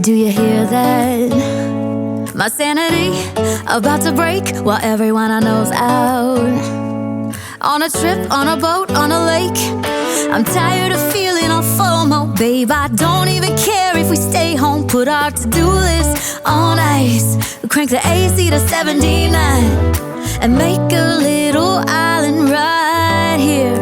Do you hear that? My sanity about to break while everyone I know's out. On a trip, on a boat, on a lake. I'm tired of feeling all FOMO, babe. I don't even care if we stay home. Put our to-do list on ice. Crank the AC to 79 and make a little island right here.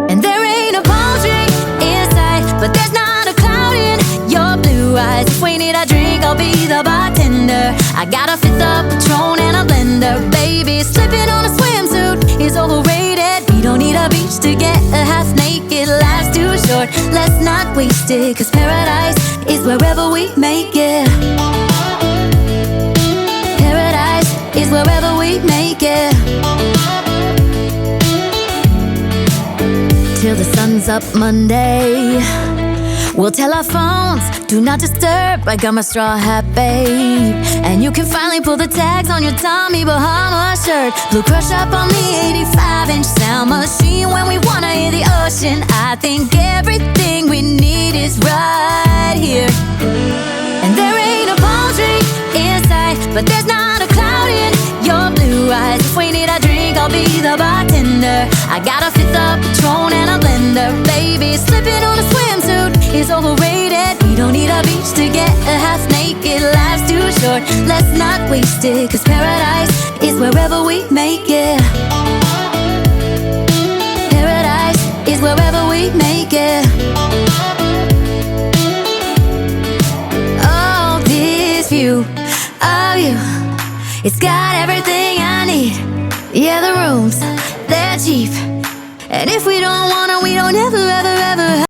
And there ain't a palm tree in sight, but there's not a cloud in your blue eyes. If we need a drink, I'll be the bartender. I got a fifth of Patron and a blender. Baby, slipping on a swimsuit is overrated. We don't need a beach to get a half naked. Life's too short, let's not waste it. Cause paradise is wherever we make it. Paradise is wherever we make it. Till the sun's up Monday, we'll tell our phones, do not disturb. I got my straw hat, babe. And you can finally pull the tags on your Tommy Bahama shirt. Blue crush up on the 85-inch sound machine when we wanna hear the ocean. I think everything we need is right here. And there ain't a palm tree in sight, but there's not a cloud in your blue eyes. If we need a drink, I'll be the bartender. I got a fifth of Patron and a blender. Baby, slipping on a swimsuit is overrated. We don't need a beach to get a half naked. Life's too short, let's not waste it. Cause paradise is wherever we make it. Paradise is wherever we make it. Oh, this view of you, it's got everything I need. Yeah, the rooms, they're cheap. And if we don't wanna, we don't ever, ever, ever